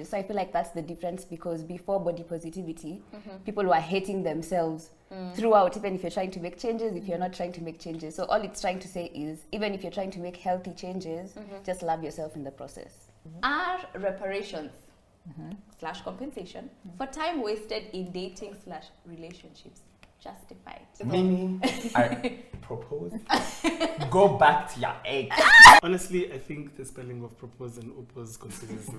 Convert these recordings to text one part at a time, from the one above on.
So I feel like that's the difference, because before body positivity, people were hating themselves throughout, even if you're trying to make changes, if you're not trying to make changes. So all it's trying to say is, even if you're trying to make healthy changes, just love yourself in the process. Are reparations / compensation for time wasted in dating / relationships justified? Meaning, I propose, go back to your ex. Honestly, I think the spelling of propose and oppose considers.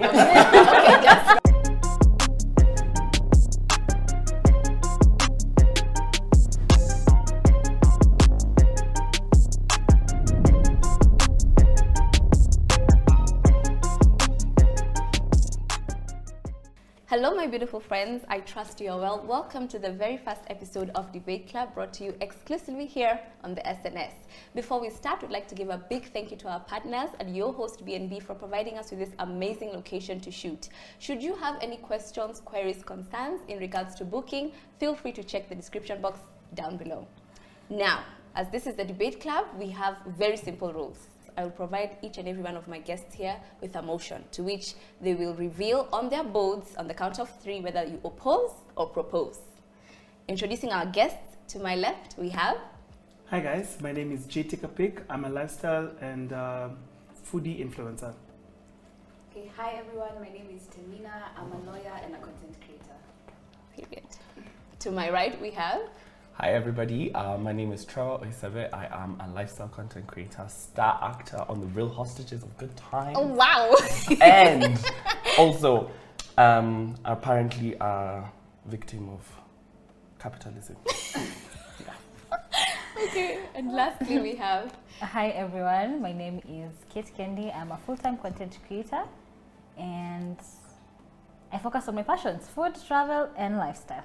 Hello, my beautiful friends. I trust you are well. Welcome to the very first episode of Debate Club, brought to you exclusively here on the SNS. Before we start, we'd like to give a big thank you to our partners and your host BNB for providing us with this amazing location to shoot. Should you have any questions, queries, concerns in regards to booking, feel free to check the description box down below. Now, as this is the Debate Club, we have very simple rules. I will provide each and every one of my guests here with a motion, to which they will reveal on their boards on the count of 3 whether you oppose or propose. Introducing our guests, to my left we have... Hi guys, my name is Jay Tikapik. I'm a lifestyle and foodie influencer. Okay, hi everyone, my name is Tamina. I'm a lawyer and a content creator. Period. To my right we have... Hi everybody, my name is Trevor Oisabe. I am a lifestyle content creator, star actor on The Real Hostages of Good Times. Oh wow! And also apparently a victim of capitalism. Okay, and lastly we have... Hi everyone, my name is Kate Kendi. I'm a full-time content creator and I focus on my passions: food, travel and lifestyle.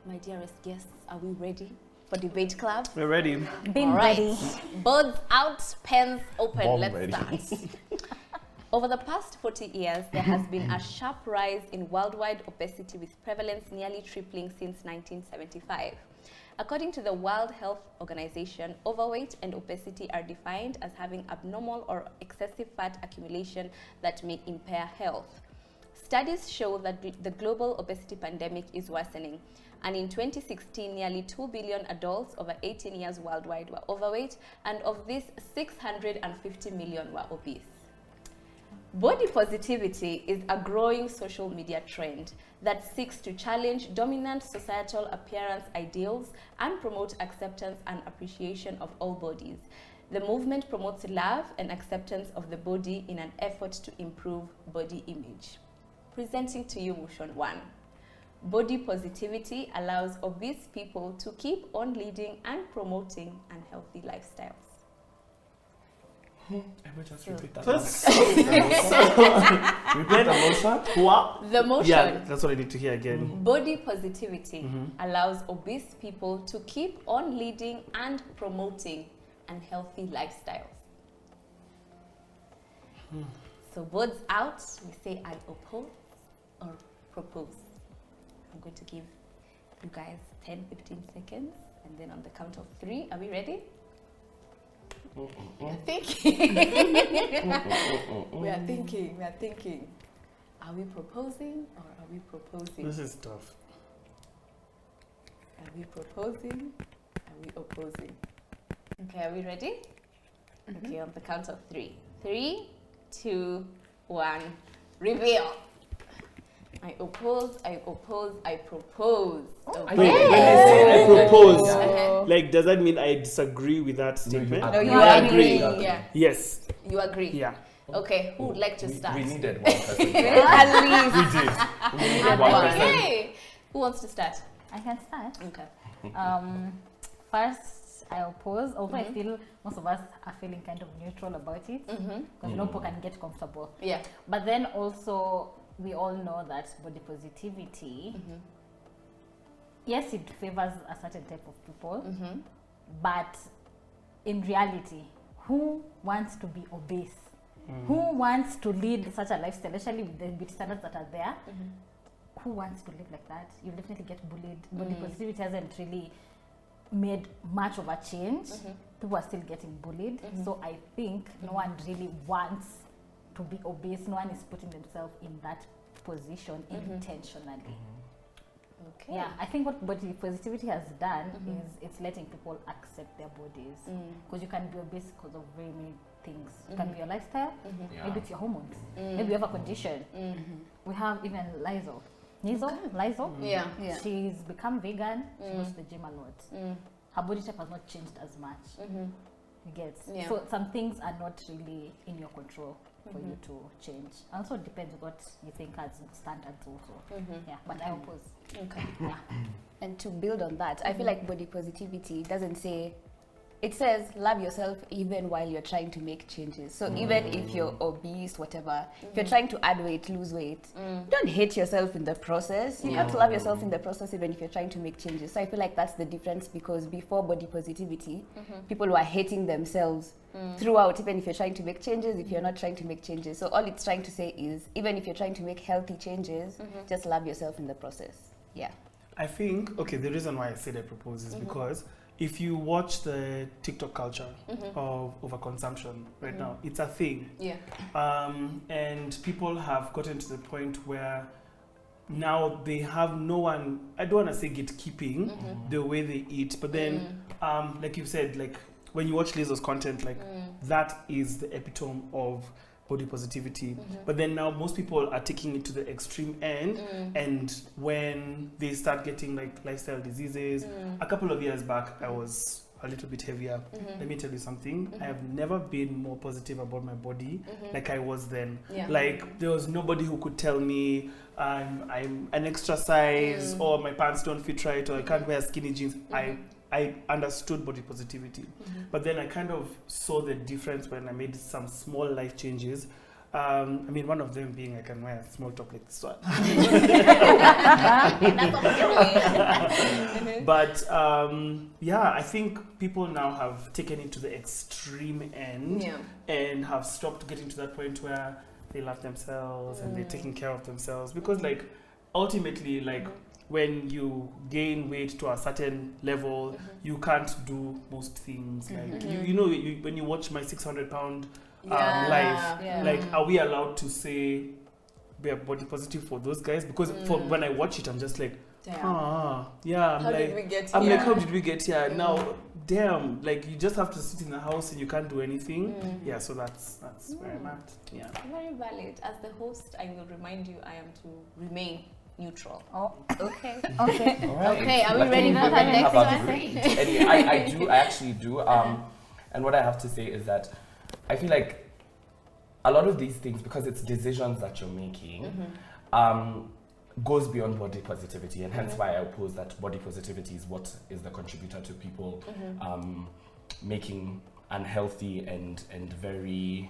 My dearest guests, are we ready for Debate Club? We're ready. Been ready. Boards out, pens open. Bomb Let's ready. start. Over the past 40 years, there has been a sharp rise in worldwide obesity, with prevalence nearly tripling since 1975. According to the World Health Organization, overweight and obesity are defined as having abnormal or excessive fat accumulation that may impair health. Studies show that the global obesity pandemic is worsening, and in 2016, nearly 2 billion adults over 18 years worldwide were overweight, and of these, 650 million were obese. Body positivity is a growing social media trend that seeks to challenge dominant societal appearance ideals and promote acceptance and appreciation of all bodies. The movement promotes love and acceptance of the body in an effort to improve body image. Presenting to you motion 1. Body positivity allows obese people to keep on leading and promoting unhealthy lifestyles. I will just repeat that. Repeat the motion. What? The motion. Yeah, that's what I need to hear again. Body positivity allows obese people to keep on leading and promoting unhealthy lifestyles. So boards out, we say I oppose or propose. I'm going to give you guys 10-15 seconds, and then on the count of 3, are we ready? We are thinking. We are thinking. Are we proposing or are we proposing? This is tough. Are we proposing? Are we opposing? Okay, are we ready? Okay, on the count of 3. 3, 2, 1, reveal. I oppose, I oppose, I propose. Okay. Wait, when I say I propose, Yeah. like, does that mean I disagree with that statement? No, you I agree. agree. Yeah. Yes. You agree? Yeah. Okay, who would like to start? We needed one person. At least. We did. We needed one person. Okay. Who wants to start? I can start. Okay. First, I oppose, although I feel most of us are feeling kind of neutral about it, because no people can get comfortable. Yeah. But then also, we all know that body positivity, yes, it favors a certain type of people, but in reality, who wants to be obese? Who wants to lead such a lifestyle, especially with the beauty standards that are there? Who wants to live like that? You'll definitely get bullied. Body positivity hasn't really made much of a change. People are still getting bullied. So I think no one really wants to be obese. No one is putting themselves in that position intentionally. Okay. Yeah, I think what body positivity has done is it's letting people accept their bodies, because you can be obese because of very many things. It can be your lifestyle, maybe it's your hormones, maybe you have a condition. We have even Lizo. Lizo? Yeah. She's become vegan, she goes to the gym a lot. Her body type has not changed as much. You get? Yeah. So some things are not really in your control for you to change. Also it depends what you think as standards also. Yeah, but I oppose. Okay. Yeah. And to build on that, I feel like body positivity doesn't say, it says love yourself even while you're trying to make changes. So even if you're obese, whatever, if you're trying to add weight, lose weight, don't hate yourself in the process. You have to love yourself in the process even if you're trying to make changes. So I feel like that's the difference, because before body positivity, people were hating themselves throughout, even if you're trying to make changes, if you're not trying to make changes. So all it's trying to say is, even if you're trying to make healthy changes, just love yourself in the process. Yeah. I think, okay, the reason why I said I propose is because if you watch the TikTok culture of overconsumption right now, it's a thing. Yeah. And people have gotten to the point where now they have no one, I don't want to say gatekeeping the way they eat, but then, like you said, like when you watch Lizzo's content, like that is the epitome of body positivity. But then now most people are taking it to the extreme end, and when they start getting like lifestyle diseases, a couple of years back I was a little bit heavier. Let me tell you something, I have never been more positive about my body like I was then. Like there was nobody who could tell me I'm an extra size, or my pants don't fit right, or I can't wear skinny jeans. I understood body positivity, but then I kind of saw the difference when I made some small life changes. I mean, one of them being I can wear a small top like this one. But yeah, I think people now have taken it to the extreme end and have stopped getting to that point where they love themselves and they're taking care of themselves, because like ultimately, like when you gain weight to a certain level, you can't do most things. Like you know, when you watch my 600-pound life, like are we allowed to say we are body positive for those guys? Because for when I watch it, I'm just like, how did we get here? How did we get here? Now, damn, like you just have to sit in the house and you can't do anything. Yeah, so that's where I'm at. Yeah. Very valid. As the host, I will remind you, I am to remain neutral. Oh, okay. Okay. All right. Okay, are we Like, ready for the next one? I actually do. And what I have to say is that I feel like a lot of these things, because it's decisions that you're making, goes beyond body positivity, and hence why I oppose that body positivity is what is the contributor to people making unhealthy and very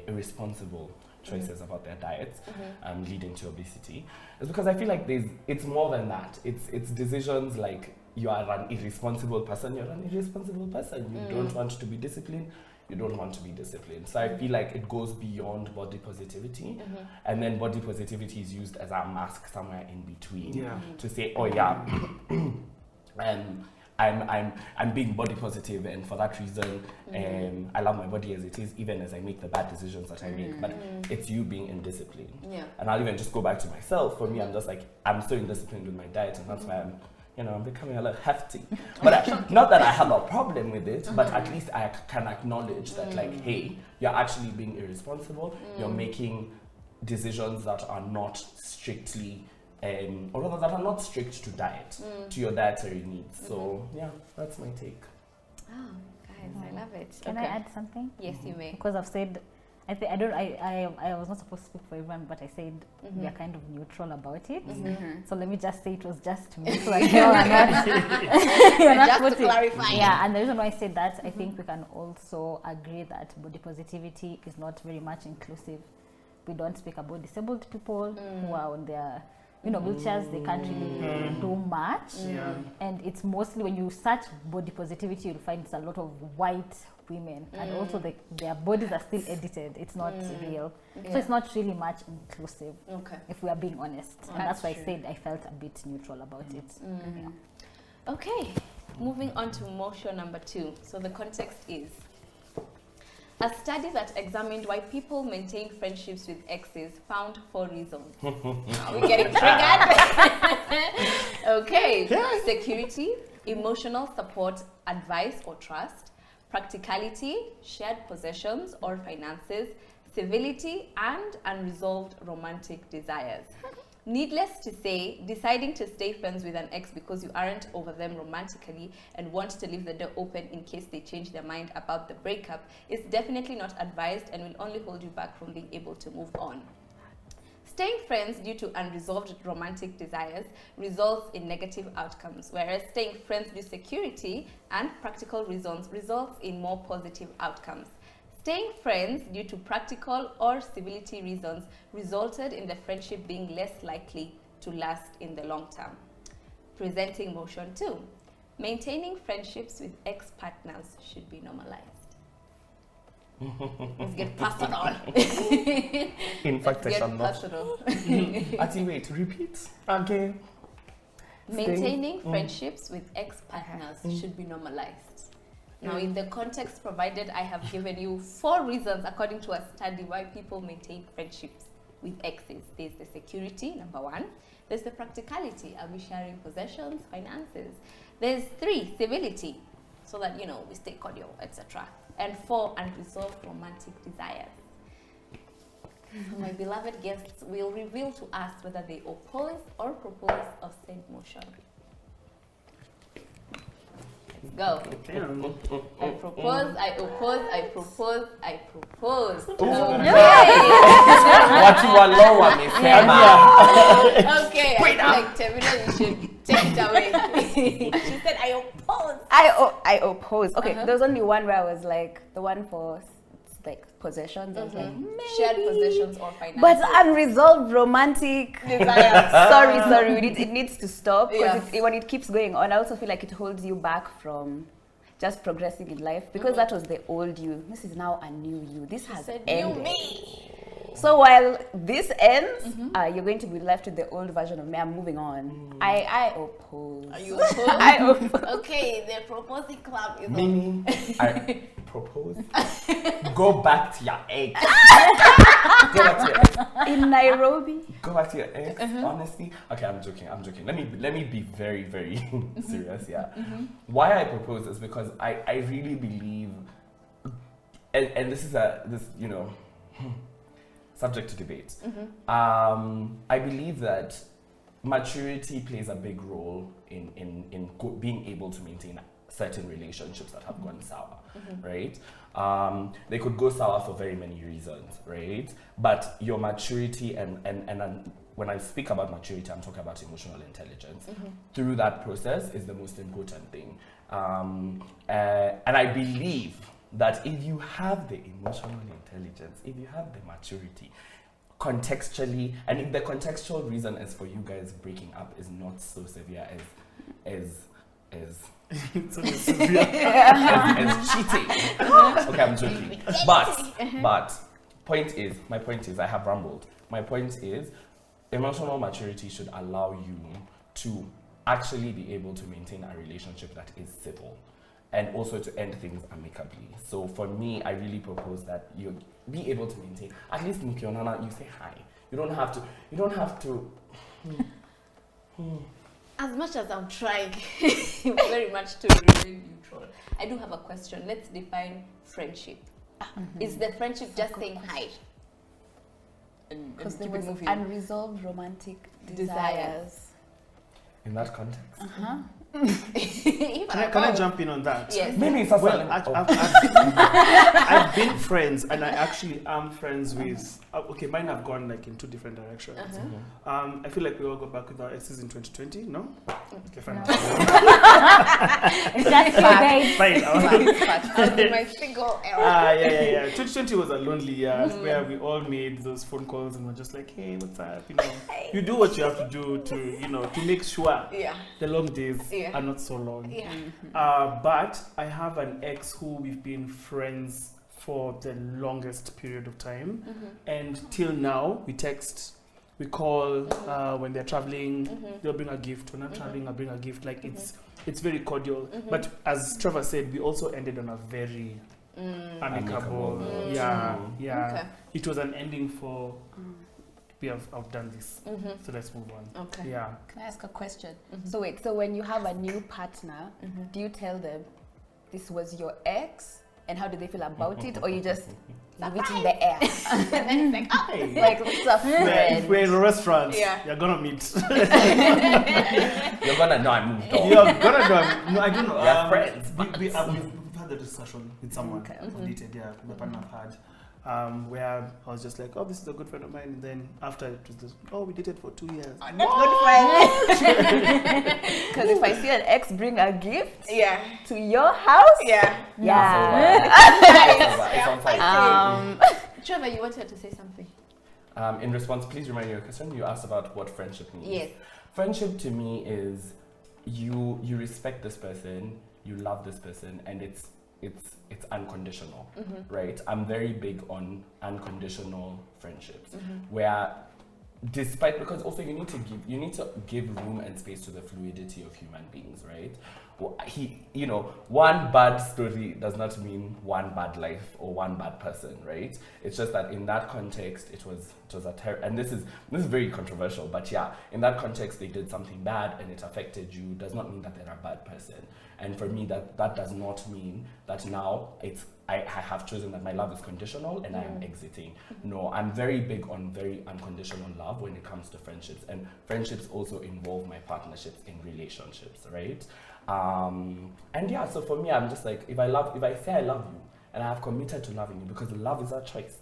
irresponsible choices about their diets, leading to obesity. It's because I feel like it's more than that. It's decisions like you are an irresponsible person, you're an irresponsible person. You don't want to be disciplined, you don't want to be disciplined. So I feel like it goes beyond body positivity, and then body positivity is used as a mask somewhere in between to say, oh yeah, I'm being body positive, and for that reason, I love my body as it is, even as I make the bad decisions that I make. But it's you being indisciplined. And I'll even just go back to myself. For me, I'm just like, I'm so indisciplined with my diet, and that's why I'm becoming a little hefty. But not that I have a problem with it, but at least I can acknowledge that, like, hey, you're actually being irresponsible. You're making decisions that are not strictly or rather that are not strict to diet, to your dietary needs. So yeah, that's my take. Oh, guys, I love it. Can I add something? Yes, you may. Because I've said, I was not supposed to speak for everyone, but I said we are kind of neutral about it. So let me just say it was just me, so like you're not Just to putting, clarify. yeah, and the reason why I said that, I think we can also agree that body positivity is not very much inclusive. We don't speak about disabled people who are on their wheelchairs. They can't really do much, and it's mostly when you search body positivity, you'll find it's a lot of white women, and also their bodies are still edited. It's not real, so it's not really much inclusive. If we are being honest, and that's why I said I felt a bit neutral about it. Okay, moving on to motion number 2. So the context is, A study that examined why people maintain friendships with exes found 4 reasons. Are we getting triggered? Okay. Security, emotional support, advice or trust, practicality, shared possessions or finances, civility, and unresolved romantic desires. Needless to say, deciding to stay friends with an ex because you aren't over them romantically and want to leave the door open in case they change their mind about the breakup is definitely not advised and will only hold you back from being able to move on. Staying friends due to unresolved romantic desires results in negative outcomes, whereas staying friends due to security and practical reasons results in more positive outcomes. Staying friends due to practical or civility reasons resulted in the friendship being less likely to last in the long term. Presenting motion 2. Maintaining friendships with ex-partners should be normalized. Let's get personal. In fact, I Let's shall get not. personal. Ati, wait, repeat again. Maintaining friendships with ex-partners should be normalized. Now, in the context provided, I have given you 4 reasons according to a study why people maintain friendships with exes. There's the security, number 1. There's the practicality, are we sharing possessions, finances. There's 3, civility, so that, you know, we stay cordial, etc. And 4, unresolved romantic desires. So my beloved guests will reveal to us whether they oppose or propose of said motion. Let's go. Damn. I propose, I oppose, I propose, I propose. Watu walo wamesema. Okay, I feel like Termina, you should take it away. She said, I oppose. I oppose. Okay, there was only one where I was like, the one for like possessions. I was like, Shared possessions or finances. but unresolved romantic desires. sorry, it needs to stop because Yeah. when it keeps going on, I also feel like it holds you back from just progressing in life because that was the old you. This is now a new you. This has said, ended. you me. So while this ends, you're going to be left with the old version of me. I'm moving on. I oppose. Are you opposed? I oppose. Okay, the proposing club is on. Mimi, I propose. Go back to your ex. Go back to your ex. In Nairobi. Go back to your ex. Honestly, okay, I'm joking. Let me be very, very serious. Yeah. Why I propose is because I really believe, and this is subject to debate. I believe that maturity plays a big role in being able to maintain certain relationships that have gone sour, right? They could go sour for very many reasons, right? But your maturity and when I speak about maturity, I'm talking about emotional intelligence. Through that process is the most important thing. And I believe that if you have the emotional intelligence, if you have the maturity, contextually, and if the contextual reason is for you guys breaking up is not so severe as cheating. Okay, I'm joking. But my point is, I have rambled. My point is, emotional maturity should allow you to actually be able to maintain a relationship that is civil and also to end things amicably. So for me, I really propose that you be able to maintain, at least in Kionana, you say hi. You don't have to. As much as I'm trying very much to remain neutral, I do have a question. Let's define friendship. Is the friendship just saying hi? Because there keep it was moving. unresolved romantic desires. In that context. Can I jump in on that? Yes. Maybe it's Well, I've been friends, and I actually am friends with. Okay, mine have gone like in 2 different directions. I feel like we all got back with our exes in 2020. No? Okay, fine. It's just debate. Fine. My single era. Yeah. 2020 was a lonely year where we all made those phone calls and were just like, hey, what's up? You do what you have to do to make sure the long days are not so long. But I have an ex who we've been friends for the longest period of time, and till now we text, we call. When they're traveling, they'll bring a gift. When I'm traveling, I'll bring a gift. Like it's very cordial. But as Trevor said, we also ended on a very amicable. Mm. Yeah. Okay. It was an ending for I've done this. So let's move on. Okay. Yeah. Can I ask a question? So wait, so when you have a new partner, do you tell them this was your ex and how do they feel about it, or you just leave it in the air? And then it's like, oh, Hey. like it's a friend. We're in a restaurant. Yeah. You're gonna meet. You're gonna know I moved on. You're gonna go. No, I don't know. We're friends, We've had the discussion with someone. Dated, yeah, the partner I've had. Where I was just like, oh, this is a good friend of mine. And then after it was just, oh, we dated for 2 years. Not good friends. Because if I see an ex bring a gift to your house, Yeah. It's on site. Trevor, you wanted to say something. In response, please remind me your question. You asked about what friendship means. Yes. Friendship to me is you respect this person, you love this person, and it's unconditional, right? I'm very big on unconditional friendships, where despite, because also you need to give room and space to the fluidity of human beings, right? Well, one bad story does not mean one bad life or one bad person, right? It's just that in that context, it was a and this is very controversial, but yeah, in that context, they did something bad and it affected you. Does not mean that they're a bad person. And for me, that does not mean that now I have chosen that my love is conditional and I am exiting. No, I'm very big on very unconditional love when it comes to friendships, and friendships also involve my partnerships in relationships, right? And yeah, so for me, I'm just like, if I say I love you and I have committed to loving you, because love is a choice.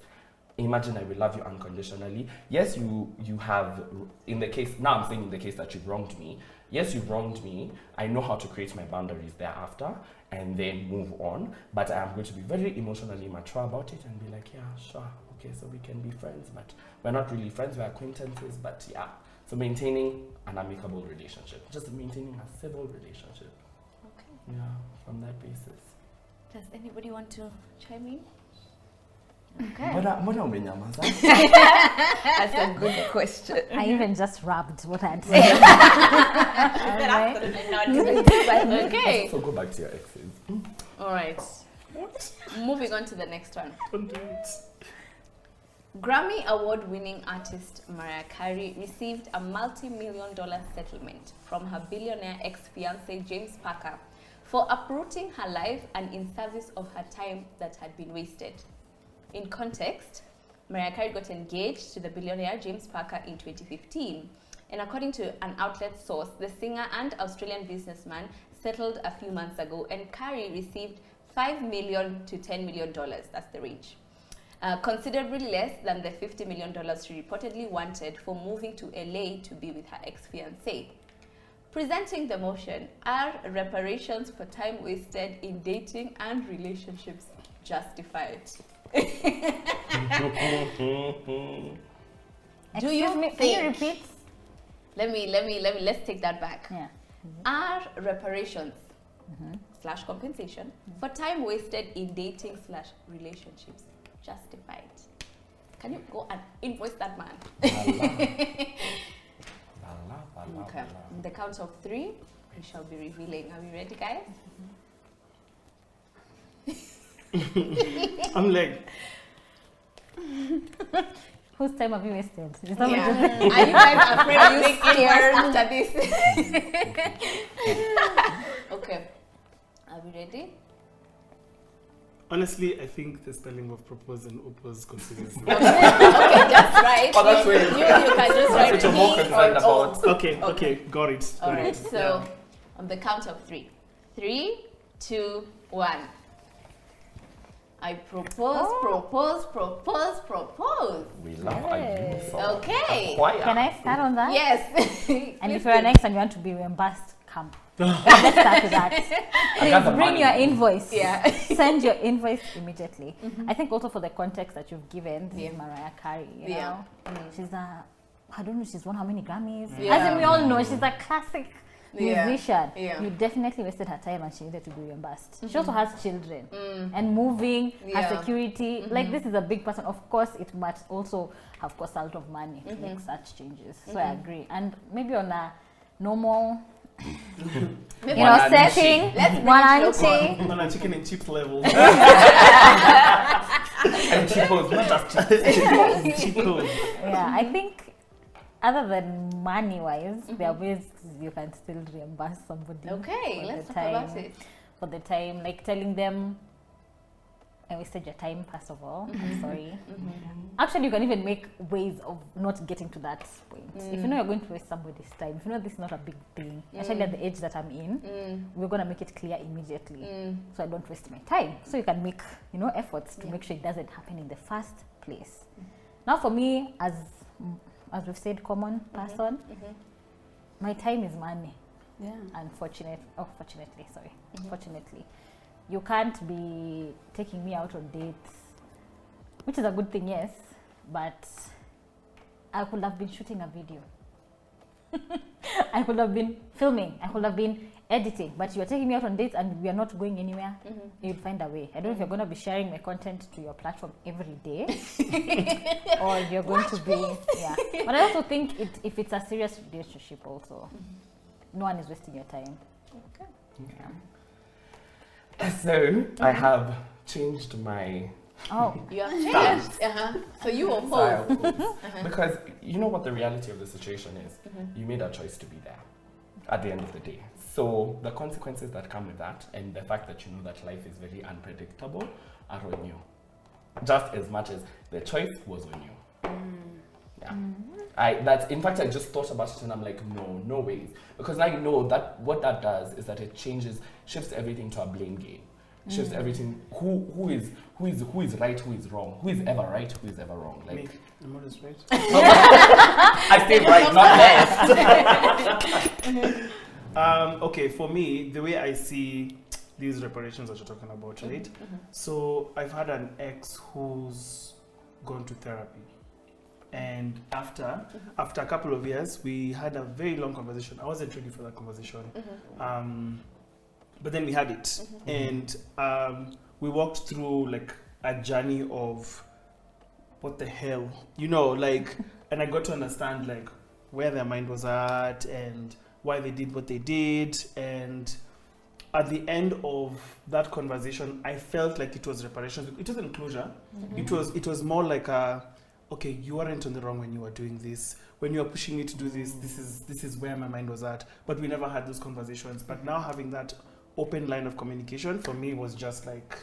Imagine I will love you unconditionally. Yes, you have, in the case that you've wronged me, yes, you've wronged me. I know how to create my boundaries thereafter and then move on. But I am going to be very emotionally mature about it and be like, yeah, sure, okay, so we can be friends, but we're not really friends, we're acquaintances, but yeah. So maintaining an amicable relationship, just maintaining a civil relationship. Okay. Yeah, from that basis. Does anybody want to chime in? Okay. Mbona umenyamaza? That's a good question. I even just rubbed what I'd said. Okay. So go back to your exes. All right. Moving on to the next one. Don't do it. Grammy award-winning artist Mariah Carey received a multi-million-dollar settlement from her billionaire ex-fiancé James Packer for uprooting her life and in service of her time that had been wasted. In context, Mariah Carey got engaged to the billionaire James Packer in 2015. And according to an outlet source, the singer and Australian businessman settled a few months ago, and Carey received $5 million to $10 million. That's the range. Considerably less than the $50 million she reportedly wanted for moving to LA to be with her ex-fiancé. Presenting the motion, are reparations for time wasted in dating and relationships justified? Do you Excuse me, think? can you repeat? Let's take that back. Yeah. Are reparations / compensation for time wasted in dating / relationships justified? Can you go and invoice that man? Okay. On the count of 3, we shall be revealing. Are we ready, guys? I'm like, Whose time have you wasted? Is that Are what you guys afraid to take invoice after this? Okay. Are we ready? honestly, I think the spelling of propose and oppose considers. Okay, just right. Oh, that's where you can just write what you're more he concerned or about. Okay, got it. All right, Got it. so on the count of 3. 3, 2, 1. I propose. We love our uniform. Okay. Choir. Can I start on that? Yes. And if you're an ex and you want to be reimbursed, come. Let's start with that. I got the Please bring money. your invoice. Yeah. Send your invoice immediately. I think also for the context that you've given, this is Yeah. Mariah Carey, you Yeah. know? She's I don't know, she's won how many Grammys? Yeah. As in we all know, she's a classic Yeah. musician. Yeah. You definitely wasted her time and she needed to be reimbursed. She also has children and moving, Yeah. her security. Like this is a big person. Of course, it might also have cost a lot of money to make such changes. So I agree. And maybe on a normal Maybe You know, One setting Let's bring one it local. auntie. On a chicken and chips level. And Chicos, not just Chicos. Chicos. Yeah, I think other than money wise, there are ways you can still reimburse somebody. Okay, for let's the talk about time- it. For the time, like telling them, I wasted your time, first of all. I'm sorry. Actually, you can even make ways of not getting to that point. If you know you're going to waste somebody's time, if you know this is not a big thing, especially at the age that I'm in, we're going to make it clear immediately. So I don't waste my time. So you can make, you know, efforts to make sure it doesn't happen in the first place. Now for me, as we've said, common person, my time is money. Yeah. Fortunately, you can't be taking me out on dates, which is a good thing, yes, but I could have been shooting a video. I could have been filming. I could have been editing, but you're taking me out on dates and we are not going anywhere. You'll find a way. I don't know if you're going to be sharing my content to your platform every day or you're going to be, yeah. But I also think if it's a serious relationship also, no one is wasting your time. So I have changed my Oh, You have changed. So you oppose. style because you know what the reality of the situation is. You made a choice to be there at the end of the day. So the consequences that come with that, and the fact that you know that life is very unpredictable, are on you. Just as much as the choice was on you. Yeah. In fact I just thought about it and I'm like, no ways. Because I know that what that does is that it shifts everything to a blame game. Shifts everything. Who is right, who is wrong, who is ever right, who is ever wrong. Like Me. I'm always right. I stayed right, not left. Okay, for me, the way I see these reparations that you're talking about, right? So I've had an ex who's gone to therapy. And after a couple of years, we had a very long conversation. I wasn't ready for that conversation. But then we had it. And we walked through like a journey of what the hell, you know, like, and I got to understand like where their mind was at and why they did what they did. And at the end of that conversation, I felt like it was reparations. It wasn't closure. It was more like okay, you weren't on the wrong when you were doing this. When you were pushing me to do this, this is where my mind was at. But we never had those conversations. But now having that open line of communication for me was just like,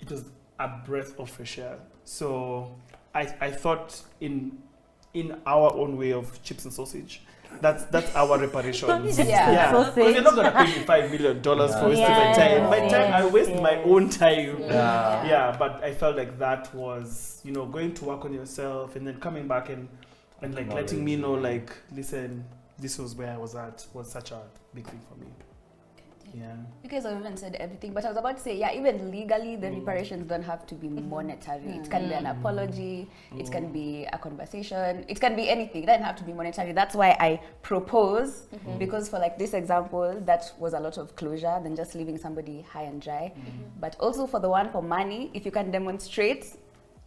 it was a breath of fresh air. So I thought in our own way of chips and sausage, that's our reparations. Yeah. Because you're not gonna pay me $5 million for wasting my time. My time, I waste my own time. Yeah, but I felt like that was, you know, going to work on yourself and then coming back and like letting me know, like, listen, this was where I was at, was such a big thing for me. Yeah. You guys have even said everything, but I was about to say, yeah, even legally, the reparations don't have to be monetary. It can be an apology, it can be a conversation, it can be anything. It doesn't have to be monetary. That's why I propose, because for like this example, that was a lot of closure than just leaving somebody high and dry. But also for the one for money, if you can demonstrate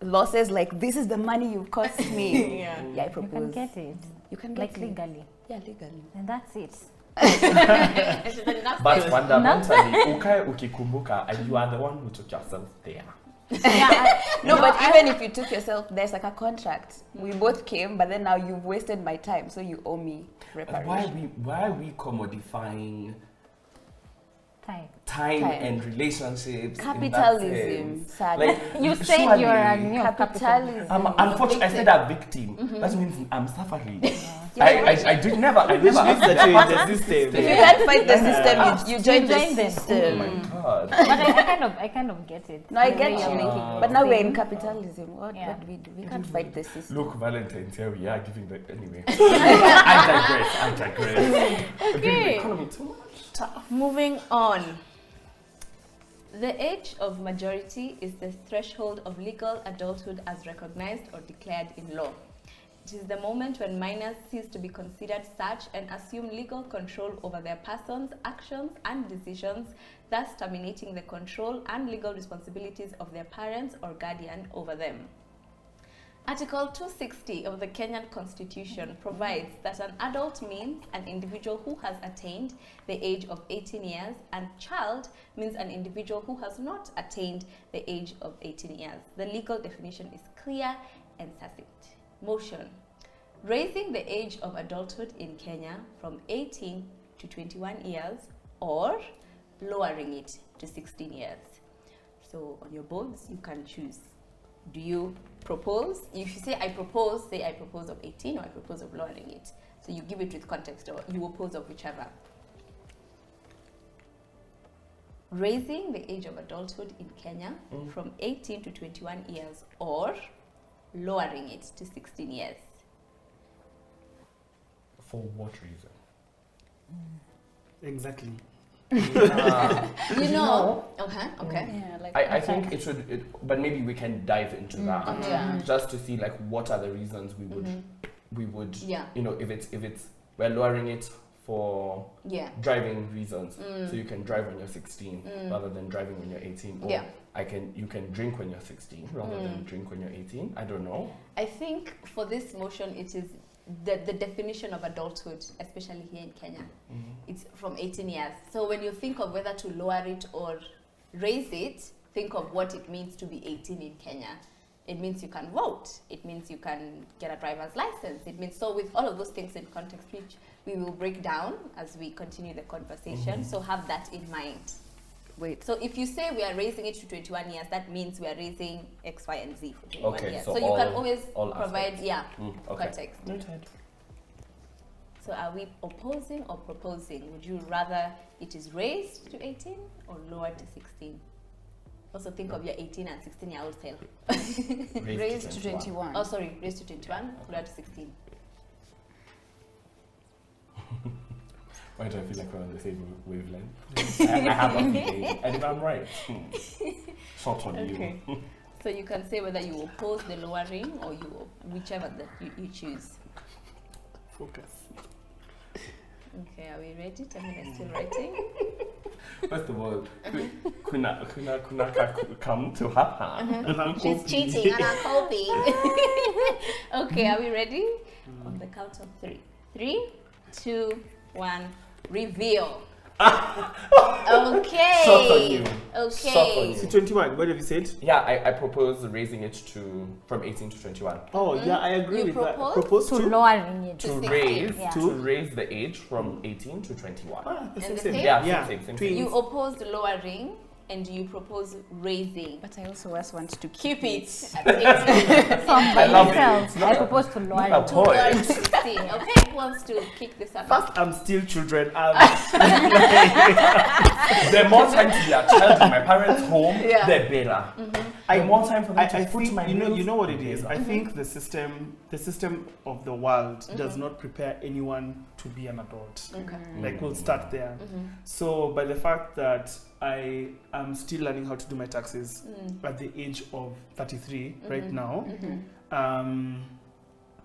losses like, this is the money you've cost me. I you propose. can get it. You can Like get it. legally. Yeah, legally. And that's it. But fundamentally, ukae ukikumbuka, and you are the one who took yourself there. No, but even if you took yourself, there's like a contract. We both came, but then now you've wasted my time, so you owe me reparation. Why are we commodifying Time. and relationships? Capitalism, sad. Like, You said surely- you're an Capitalism. Unfortunately, I said a victim. That means I'm suffering. Yeah. I did never. I Which never. means that you're in the system. If you can't fight the system, you join the join them. Oh system. my god. But I kind of get it. No, I The get way you're you. making it But now we're in seem. capitalism. What Yeah. do we do? We can't fight the system. Look, Valentine's here. We are giving the anyway. I digress. We're giving the economy too much. Tough. Moving on. The age of majority is the threshold of legal adulthood as recognized or declared in law. It is the moment when minors cease to be considered such and assume legal control over their persons, actions, and decisions, thus terminating the control and legal responsibilities of their parents or guardian over them. Article 260 of the Kenyan Constitution provides that an adult means an individual who has attained the age of 18 years, and child means an individual who has not attained the age of 18 years. The legal definition is clear and succinct. Motion: raising the age of adulthood in Kenya from 18 to 21 years or lowering it to 16 years. So on your boards, you can choose. Do you propose? If you say I propose, say I propose of 18 or I propose of lowering it. So you give it with context, or you oppose of whichever. Raising the age of adulthood in Kenya from 18 to 21 years or lowering it to 16 years. For what reason? Exactly. You know. Okay. Yeah, like I think it should, but maybe we can dive into that Yeah. just to see like what are the reasons we would Yeah. you know, if it's we're lowering it for Yeah. driving reasons, so you can drive when you're 16 rather than driving when you're 18, or Yeah. you can drink when you're 16 rather than drink when you're 18. I don't know. I think for this motion, it is the definition of adulthood, especially here in Kenya. It's from 18 years. So when you think of whether to lower it or raise it, think of what it means to be 18 in Kenya. It means you can vote. It means you can get a driver's license. It means, so with all of those things in context, which we will break down as we continue the conversation. So have that in mind. wait. So if you say we are raising it to 21 years, that means we are raising X, Y, and Z for 21 Okay, years. so So you can always all provide, aspects. Okay. context. Noted. So are we opposing or proposing? Would you rather it is raised to 18 or lowered to 16? Also think of your 18 and 16-year-old self. Raised to 21. Oh, sorry, raised to 21, lowered to 16. Why do I feel like we're on the same wavelength? I have a feeling. And if I'm right, short on Okay. you. So you can say whether you oppose the lowering or you whichever that you choose. Focus. Okay, are we ready? Tamina is still writing. First of all, kuna come to her. She's cheating on our copy. Okay, are we ready? On the count of 3. 3, 2, 1. Reveal. Okay. Short on you. Okay. Short on you. See, 21, what have you said? Yeah, I propose raising it from 18 to 21. Oh, yeah, I agree You with that. propose? To lowering it. To To 16. raise Yeah. to raise the age from 18 to 21. Ah, the And the same. same? Yeah, Yeah, same. twins. You oppose lowering and you propose raising. But I also just want to Keep it at 18. From by love it. myself, It's I not a- propose to lower not a it. To Boy. lower to 16. Okay, who wants to kick this up? First, I'm still children. The more time to be a child in my parents' home, Yeah. the better. The more time for them to I put think my you bills, know what it the is. better. I think the system of the world does not prepare anyone to be an adult. Okay. Like we'll start there. So by the fact that I am still learning how to do my taxes at the age of 33 right now,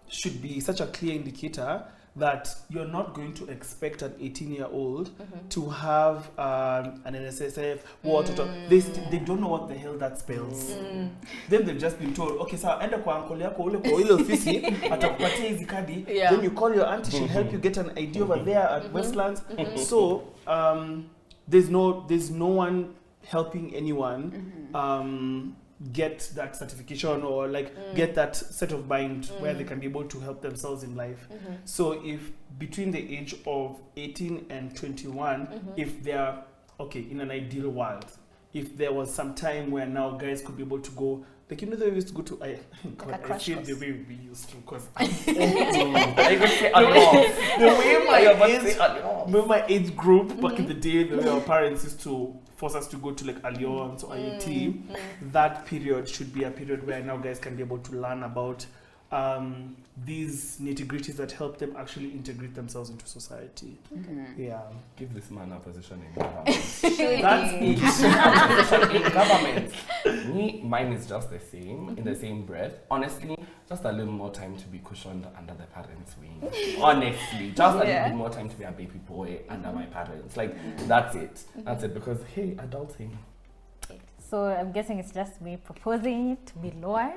should be such a clear indicator that you're not going to expect an 18-year-old to have an NSSF, they don't know what the hell that spells. Then they've just been told, okay, so enda kwa uncle yako ule kwa ile ofisi atakupatia hizi kadi. Yeah. Then you call your auntie, she'll help you get an ID over there at Westlands. So there's no one helping anyone get that certification or get that set of mind where they can be able to help themselves in life. So if between the age of 18 and 21, if they are, okay, in an ideal world, if there was some time where now guys could be able to go, like, you know, they used to go to, I crash feel course. the way we used to, because I even say a lot. the way My my age group back in the day, the way our parents used to force us to go to like Alliance or IUT, that period should be a period where now guys can be able to learn about these nitty-gritties that help them actually integrate themselves into society. Yeah. Give this man a position in government. That's it. Position in government. Mine is just the same, in the same breath. Honestly, just a little more time to be cushioned under the parents' wing. Honestly, just a little bit more time to be a baby boy under my parents. Like, that's it. That's it. Because, hey, adulting. So I'm guessing it's just me proposing it to be lowered.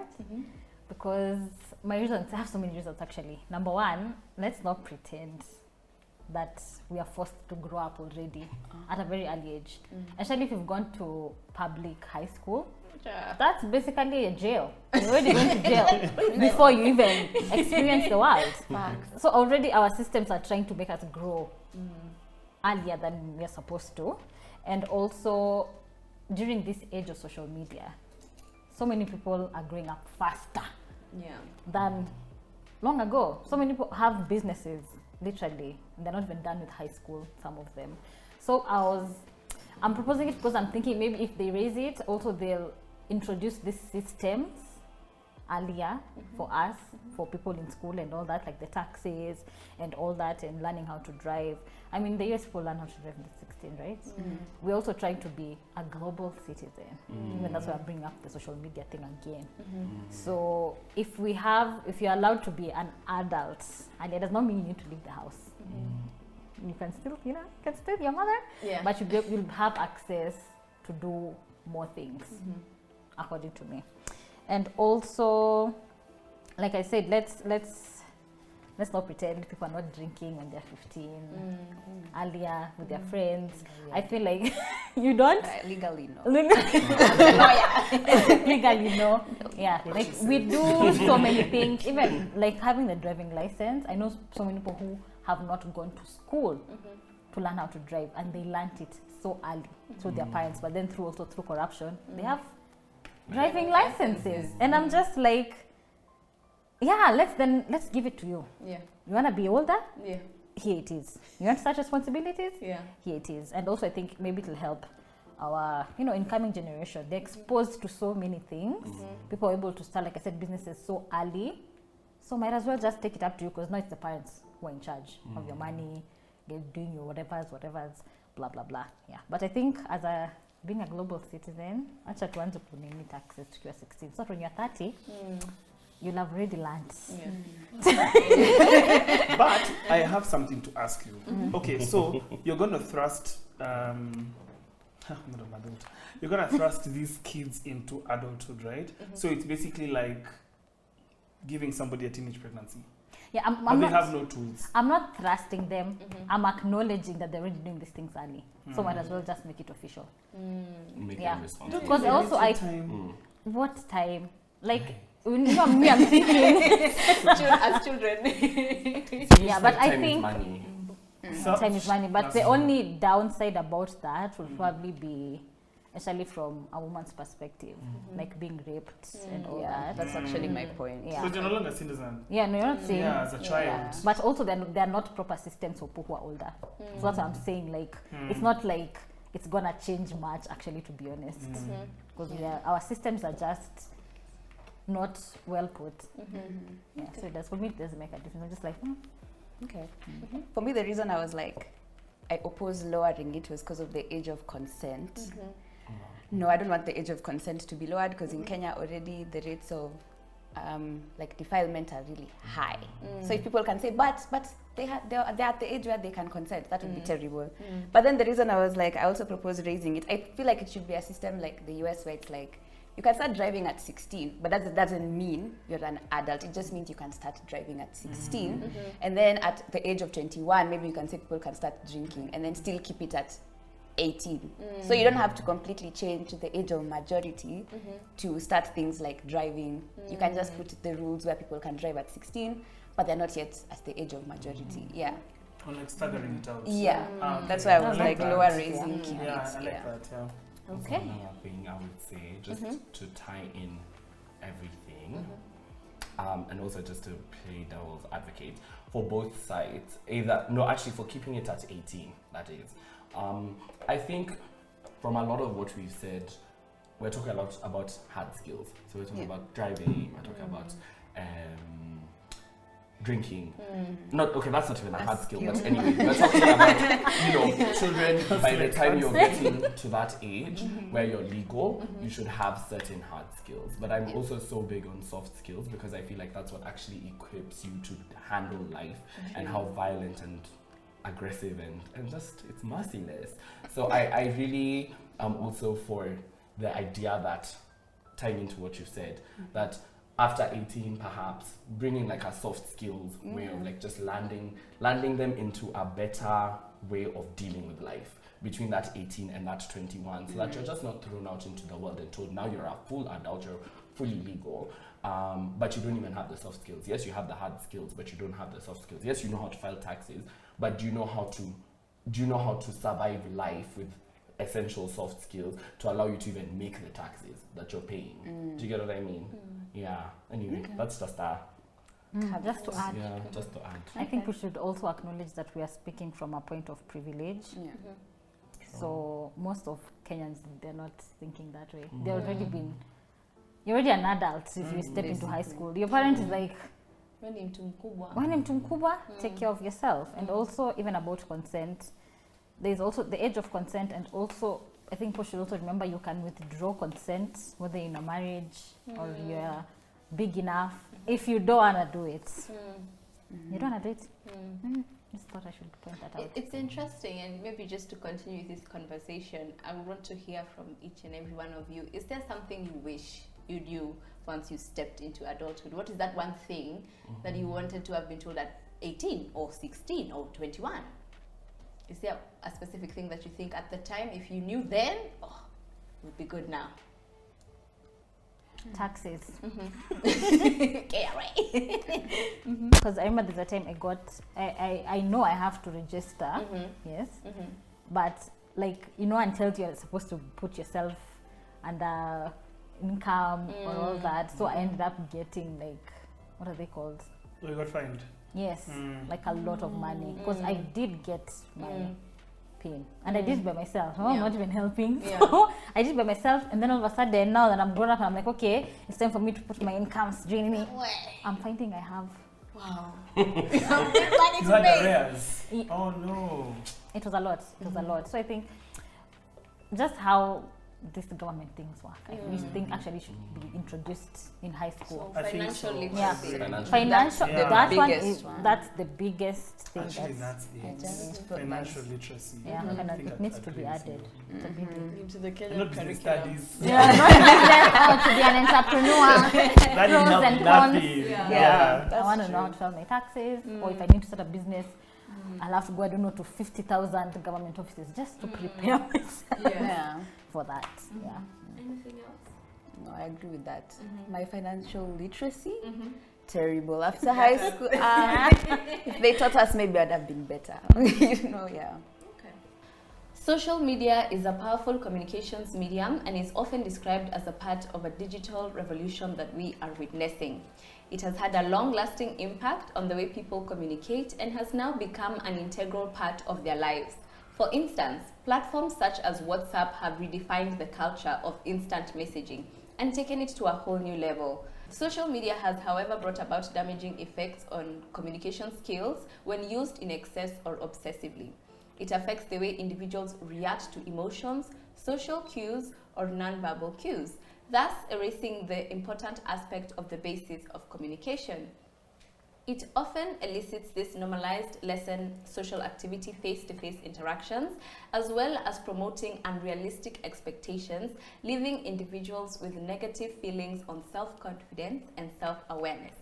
Because my reasons, I have so many reasons actually. Number one, let's not pretend that we are forced to grow up already at a very early age. Especially if you've gone to public high school, that's basically a jail. You're already going to jail before you even experience the world. So already our systems are trying to make us grow earlier than we're supposed to. And also, during this age of social media, so many people are growing up faster than long ago. So many people have businesses, literally. They're not even done with high school, some of them. So I'm proposing it because I'm thinking maybe if they raise it, also they'll introduce these systems earlier for us, for people in school and all that, like the taxis and all that, and learning how to drive. I mean, the US people learn how to drive at 16, right? We're also trying to be a global citizen. Even that's why I'm bringing up the social media thing again. So if you're allowed to be an adult, and it does not mean you need to leave the house. You can still, you can still be your mother, but you'll have access to do more things, according to me. And also, like I said, let's not pretend people are not drinking when they're 15 earlier with their friends. I feel like you don't Legally, no. legally, no. Yeah, like we do so many things. Even like having the driving license. I know so many people who have not gone to school to learn how to drive, and they learned it so early through their parents, but then through corruption, they have driving licenses. And I'm just like, let's give it to you. You want to be older? Here it is. You want to start responsibilities? Here it is. And also I think maybe it'll help our incoming generation. They're exposed to so many things. People are able to start, like I said, businesses so early. So might as well just take it up to you, because now it's the parents who are in charge of your money, doing your whatever's, blah blah blah. But I think being a global citizen, acha tuanze kunini taxes tukiwa 16. So when you're 30, you'll have already learned. But I have something to ask you. Okay, so you're going to thrust you're going to thrust these kids into adulthood, right? So it's basically like giving somebody a teenage pregnancy. But they have no tools. I'm not thrusting them. I'm acknowledging that they're already doing these things early. So might as well just make it official. Make them responsible. Because also what time? Like, me, I'm thinking. As children. But I Time think is money. time is money. But the only downside about that will probably be, especially from a woman's perspective, like being raped and all that. That's actually my point. So you're no longer seen as an no, you're not saying. as a child. But also they're not proper systems for people who are older. So that's what I'm saying. Like it's not like it's gonna change much, actually, to be honest. Because our systems are just not well put. So it does, for me, it doesn't make a difference. I'm just like, Okay. For me, the reason I was like, I oppose lowering it was because of the age of consent. No, I don't want the age of consent to be lowered, because in Kenya already the rates of like defilement are really high. So if people can say, but they're at the age where they can consent, that would be terrible. But then the reason I was like, I also propose raising it. I feel like it should be a system like the US, where it's like, you can start driving at 16, but that doesn't mean you're an adult. It just means you can start driving at 16. And then at the age of 21, maybe you can say people can start drinking, and then still keep it at 18. So you don't have to completely change the age of majority to start things like driving. You can just put the rules where people can drive at 16, but they're not yet at the age of majority. Or like staggering it out. That's why I was like that. lower raising kids. I like that. Okay. Another thing I would say, just to tie in everything, and also just to play devil's advocate for both sides, for keeping it at 18, that is. I think from a lot of what we've said, we're talking a lot about hard skills. So we're talking about driving, we're talking about drinking. That's not even a hard skill, but anyway, we're talking about, children, by the time you're getting to that age where you're legal, you should have certain hard skills. But I'm also so big on soft skills, because I feel like that's what actually equips you to handle life and how violent and aggressive and just, it's merciless. So I really am also for the idea that, tying into what you said, that after 18 perhaps, bringing like a soft skills way of like just landing them into a better way of dealing with life between that 18 and that 21, so that you're just not thrown out into the world and told now you're a full adult, you're fully legal, but you don't even have the soft skills. Yes, you have the hard skills, but you don't have the soft skills. Yes, you know how to file taxes, but do you know how to survive life with essential soft skills to allow you to even make the taxes that you're paying? Do you get what I mean? Yeah. Anyway, that's just that. Just to add, Yeah, just to add. I think we should also acknowledge that we are speaking from a point of privilege. Yeah. So most of Kenyans, they're not thinking that way. You're already an adult if you step into high school. Your parent is like, Wewe ni mtu mkubwa. when I'm mkubwa, take care of yourself. And also, even about consent, there's also the age of consent, and also, I think people should also remember you can withdraw consent, whether in a marriage or you're big enough. If you don't want to do it, you don't want to do it. Just thought I should point that out. It's interesting, and maybe just to continue this conversation, I would want to hear from each and every one of you. Is there something you wish you knew once you stepped into adulthood? What is that one thing that you wanted to have been told at 18 or 16 or 21? Is there a specific thing that you think at the time, if you knew then, it would be good now? Taxes. KRA. Because I remember there's a time I know I have to register, yes, but like, until you're supposed to put yourself under income or all that, so I ended up getting like, what are they called? Oh, you got fined. Yes, like a lot of money, because I did get my PIN, and I did it by myself. I'm not even helping. So I did it by myself, and then all of a sudden, now that I'm grown up, and I'm like, okay, it's time for me to put my incomes joining me. I'm finding I have. Wow. You had arrears. Oh no. It was a lot. It was a lot. So I think just how these government things work, I think actually should be introduced in high school. So financial literacy. Yeah. Financial. That one biggest is one. That's the biggest thing. Actually, that's just it. put Financial literacy. Yeah, I and think it I'd needs to be agree with added. you. It's a big deal. Into the Kenyan Not business curriculum. studies. Yeah, not just how to be an entrepreneur. That is Pros and nothing. cons. Yeah. I want to know how to file my taxes, or if I need to start a business, I'll have to go, I don't know, to 50,000 government offices just to prepare myself Yeah. for that. Yeah. Anything else? No, I agree with that. My financial literacy, terrible. After high school, if they taught us, maybe I'd have been better. Yeah. Social media is a powerful communications medium and is often described as a part of a digital revolution that we are witnessing. It has had a long-lasting impact on the way people communicate and has now become an integral part of their lives. For instance, platforms such as WhatsApp have redefined the culture of instant messaging and taken it to a whole new level. Social media has, however, brought about damaging effects on communication skills when used in excess or obsessively. It affects the way individuals react to emotions, social cues, or nonverbal cues, thus erasing the important aspect of the basis of communication. It often elicits this normalized, lessen social activity, face-to-face interactions, as well as promoting unrealistic expectations, leaving individuals with negative feelings on self-confidence and self-awareness.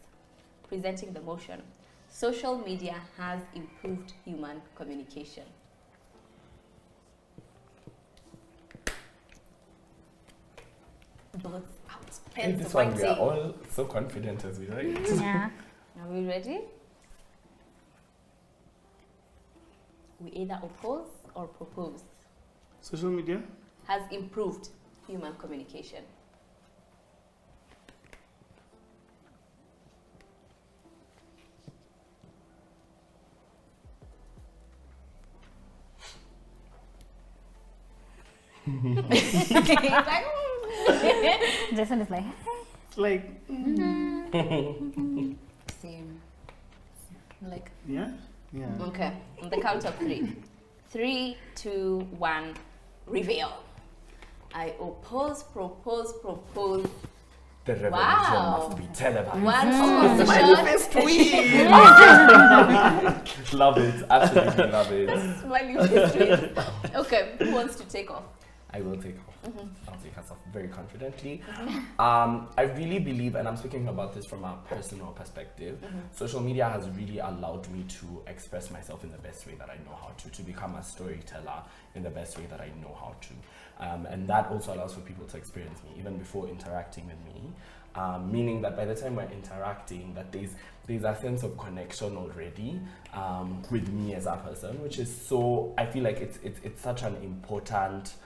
Presenting the motion. Social media has improved human communication. Thoughts out. In this one, we are all so confident as we write. Yeah. Are we ready? We either oppose or propose. Social media? Has improved human communication. Jason is like, Like, Same. Like, yeah? Yeah. Okay, on the count of 3. 3, 2, 1, reveal. I oppose, propose. The revolution Wow. must be televised. One Manifest shot. tweet. Love it. Absolutely love it. Smiley face tweet. Okay, who wants to take off? I will take off. I'll take us off very confidently. I really believe, and I'm speaking about this from a personal perspective, social media has really allowed me to express myself in the best way that I know how to become a storyteller in the best way that I know how to. And that also allows for people to experience me even before interacting with me. Meaning that by the time we're interacting, that there's a sense of connection already with me as a person, which is so, I feel like it's such an important,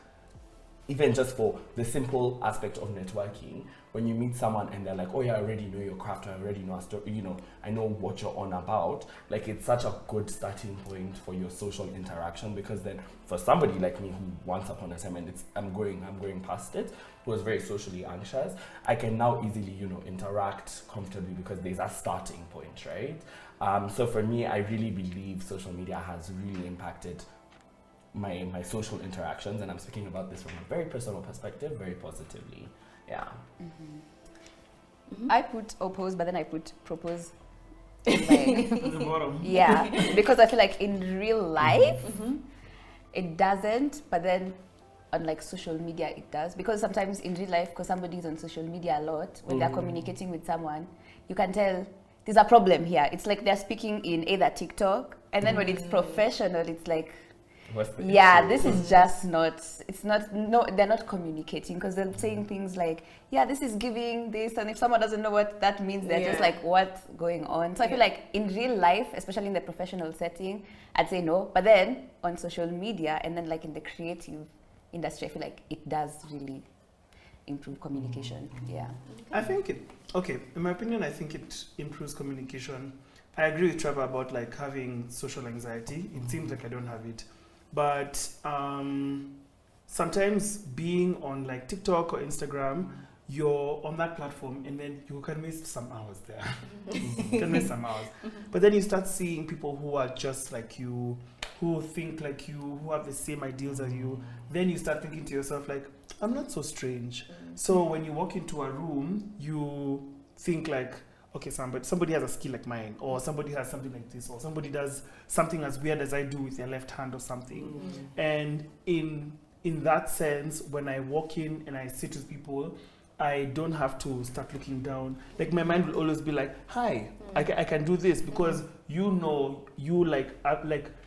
even just for the simple aspect of networking, when you meet someone and they're like, oh yeah, I already know your craft, I already know a story, you know, I know what you're on about. Like, it's such a good starting point for your social interaction, because then for somebody like me who once upon a time, and I'm going past it, who was very socially anxious, I can now easily, you know, interact comfortably because there's a starting point, right? So for me, I really believe social media has really impacted my social interactions, and I'm speaking about this from a very personal perspective, very positively. Yeah. I put oppose, but then I put propose. Like, At the bottom. yeah, because I feel like in real life, it doesn't, but then on like social media it does, because sometimes in real life, because somebody's on social media a lot, when they're communicating with someone, you can tell there's a problem here. It's like they're speaking in either TikTok, and then when it's professional, it's like, yeah, this is just not, it's not, no, they're not communicating, because they're saying things like, yeah, this is giving this, and if someone doesn't know what that means, they're just like, what's going on? So I feel like in real life, especially in the professional setting, I'd say no, but then on social media and then like in the creative industry, I feel like it does really improve communication. Yeah. I think in my opinion, I think it improves communication. I agree with Trevor about like having social anxiety. It seems like I don't have it. But sometimes being on like TikTok or Instagram, you're on that platform and then you can miss some hours there. You can miss some hours. But then you start seeing people who are just like you, who think like you, who have the same ideals as you. Then you start thinking to yourself like, I'm not so strange. So when you walk into a room, you think like, okay, somebody has a skill like mine, or somebody has something like this, or somebody does something as weird as I do with their left hand or something. And in that sense, when I walk in and I sit with people, I don't have to start looking down. Like, my mind will always be like, hi, I can do this, because you know, you like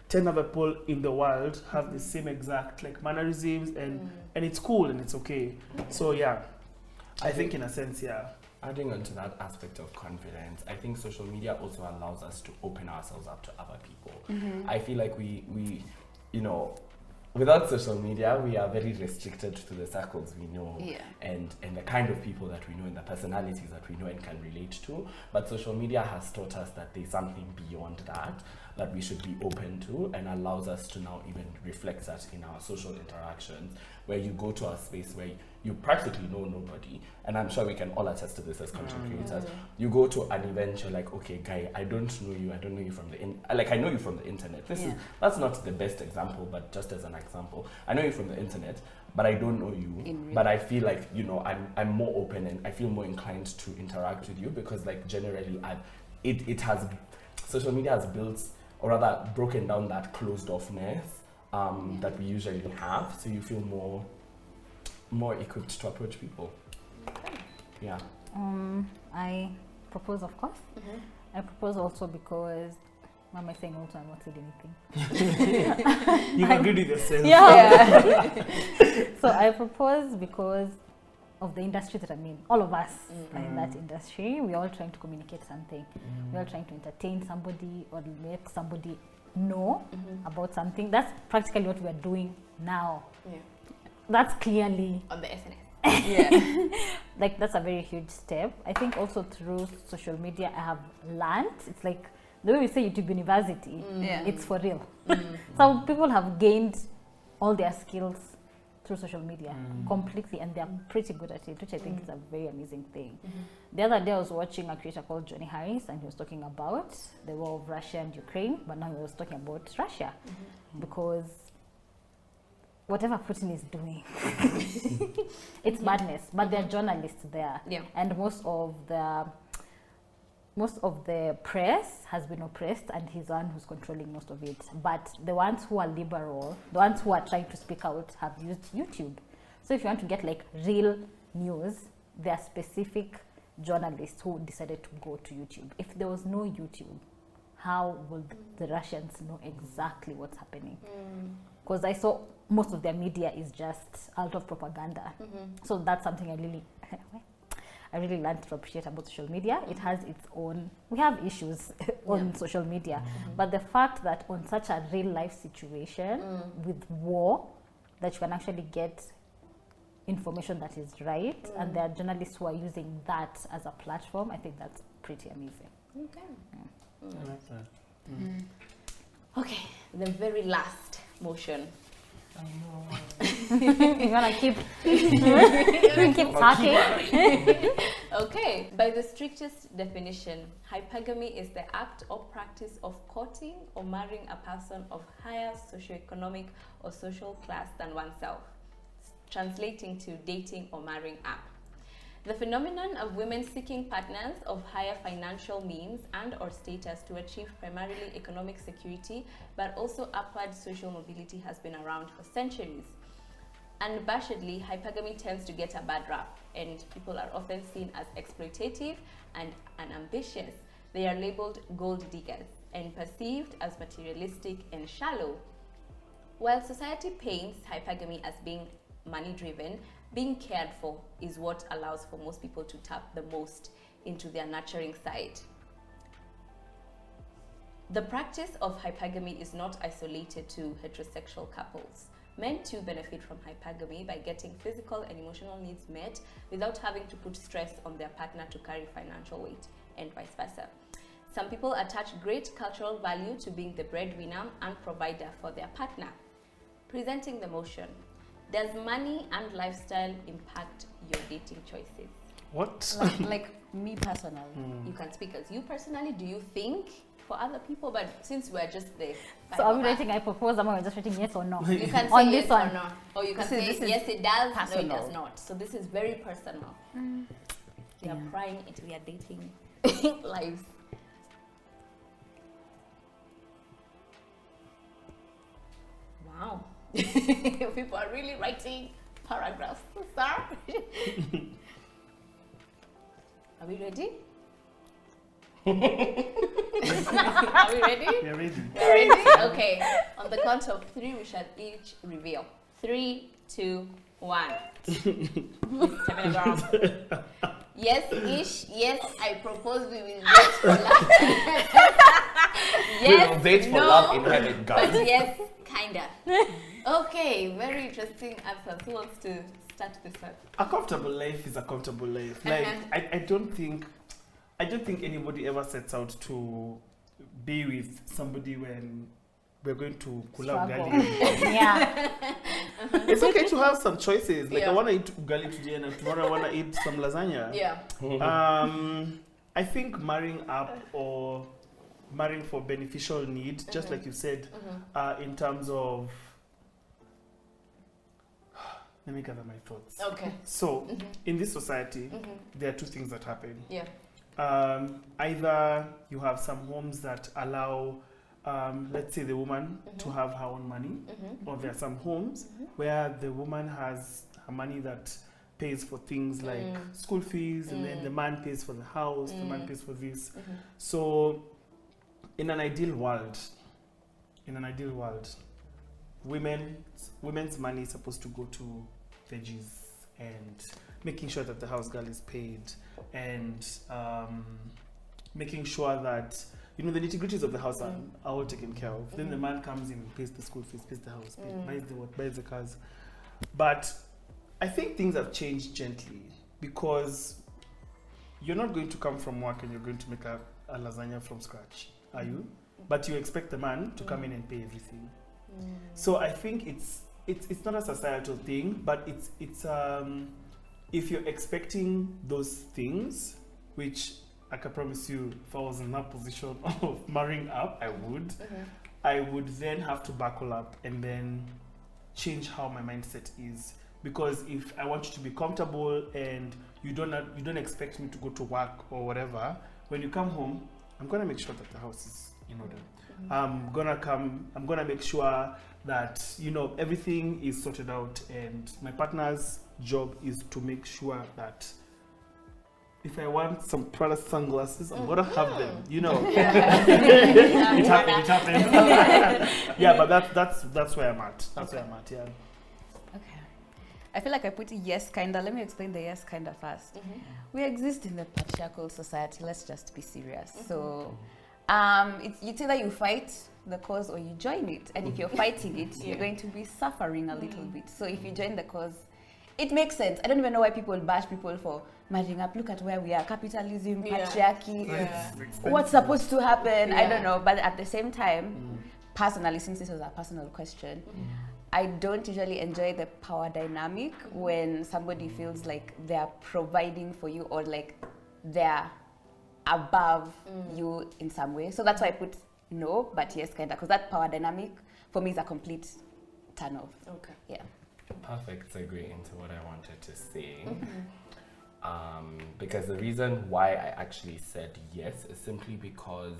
10 other people in the world have the same exact like mannerisms, and it's cool and it's okay. So yeah, I think in a sense, yeah. Adding on to that aspect of confidence, I think social media also allows us to open ourselves up to other people. I feel like we, you know, without social media, we are very restricted to the circles we know, and the kind of people that we know and the personalities that we know and can relate to. But social media has taught us that there's something beyond that we should be open to, and allows us to now even reflect that in our social interactions, where you go to a space where you practically know nobody, and I'm sure we can all attest to this as content creators. You go to an event, you're like, okay, guy, I don't know you from the I know you from the internet. That's not the best example, but just as an example, I know you from the internet, but I don't know you. But I feel like, you know, I'm more open and I feel more inclined to interact with you, because like generally social media has built, or rather broken down, that closed offness that we usually have, so you feel more equipped to approach people. Yeah. I propose, of course. I propose also because Mama is saying also I'm not saying anything. You agreed with yourself. Yeah. So I propose because of the industry that I'm in. All of us are in that industry. We're all trying to communicate something. We're all trying to entertain somebody or make somebody know about something. That's practically what we're doing now. Yeah. That's clearly On the SNS. like, that's a very huge step. I think also through social media I have learned, it's like the way we say YouTube University, it's for real. So people have gained all their skills through social media completely, and they're pretty good at it, which I think is a very amazing thing. The other day I was watching a creator called Johnny Harris, and he was talking about the war of Russia and Ukraine, but now he was talking about Russia, because whatever Putin is doing, it's madness. But there are journalists there, and most of the press has been oppressed, and he's the one who's controlling most of it. But the ones who are liberal, the ones who are trying to speak out, have used YouTube. So if you want to get like real news, there are specific journalists who decided to go to YouTube. If there was no YouTube, how would the Russians know exactly what's happening? Because I saw most of their media is just out of propaganda. So that's something I really learned to appreciate about social media. It has its own, we have issues on social media, but the fact that on such a real life situation with war, that you can actually get information that is right, and there are journalists who are using that as a platform, I think that's pretty amazing. Okay. I like that. Okay, the very last motion. You wanna keep talking? Okay, by the strictest definition, hypogamy is the act or practice of courting or marrying a person of higher socioeconomic or social class than oneself, translating to dating or marrying up. The phenomenon of women seeking partners of higher financial means and or status to achieve primarily economic security, but also upward social mobility has been around for centuries. Unabashedly, hypogamy tends to get a bad rap, and people are often seen as exploitative and unambitious. They are labeled gold diggers and perceived as materialistic and shallow. While society paints hypogamy as being money-driven, being cared for is what allows for most people to tap the most into their nurturing side. The practice of hypogamy is not isolated to heterosexual couples. Men too benefit from hypogamy by getting physical and emotional needs met without having to put stress on their partner to carry financial weight, and vice versa. Some people attach great cultural value to being the breadwinner and provider for their partner. Presenting the motion. Does money and lifestyle impact your dating choices? What? Like me personally. You can speak as you personally. Do you think for other people? But since we're just the So are we rating I propose, or are we just rating yes or no? you can On say this yes one. or no, or you can So say this is yes it does, personal. no it does not. So this is very personal. We are Yeah. prying into their dating lives. Wow. People are really writing paragraphs, sir. Are we ready? Are we ready? We're ready. We're ready? Okay. On the count of 3, we shall each reveal. 3, 2, 1. Yes-ish. Yes, I propose we will date for love. We will date for love in heaven, But guys. yes, kinda. Okay, very interesting answers. Who wants to start this one? A comfortable life is a comfortable life. Like I don't think anybody ever sets out to be with somebody when we're going to kula Struggle. ugali. Yeah. It's okay to have some choices. Like Yeah. I want to eat ugali today and tomorrow I want to eat some lasagna. Yeah. I think marrying up or marrying for beneficial need, just like you said, in terms of. Let me gather my thoughts. Okay. So, in this society, there are two things that happen. Yeah. Either you have some homes that allow, let's say, the woman to have her own money, or there are some homes where the woman has her money that pays for things like school fees, and then the man pays for the house, the man pays for this. So, in an ideal world, women's money is supposed to go to veggies and making sure that the house girl is paid, and making sure that the nitty-gritties of the house are all taken care of. Then the man comes in and pays the school fees, pays the house, buys the cars. But I think things have changed gently, because you're not going to come from work and you're going to make a lasagna from scratch, are you? But you expect the man to come in and pay everything. So I think it's not a societal thing, but it's if you're expecting those things, which I can promise you, if I was in that position of marrying up, I would then have to buckle up and then change how my mindset is. Because if I want you to be comfortable and you don't expect me to go to work or whatever, when you come home, I'm gonna make sure that the house is in order. I'm gonna make sure that, you know, everything is sorted out, and my partner's job is to make sure that if I want some Prada sunglasses, I'm gonna have them, you know. It happened. Yeah, but that's where I'm at. That's where I'm at, yeah. Okay. I feel like I put yes kinda. Let me explain the yes kinda first. We exist in the patriarchal society. Let's just be serious. So it's either you fight the cause or you join it. And if you're fighting it, you're going to be suffering a little bit. So if you join the cause, it makes sense. I don't even know why people bash people for marrying up. Look at where we are. Capitalism, patriarchy. What's supposed to happen? I don't know. But at the same time, personally, since this was a personal question, I don't usually enjoy the power dynamic when somebody feels like they're providing for you or like they're above you in some way. So that's why I put no, but yes, kind of, because that power dynamic for me is a complete turn off. Okay. Yeah. Perfect segue into what I wanted to say. Because the reason why I actually said yes is simply because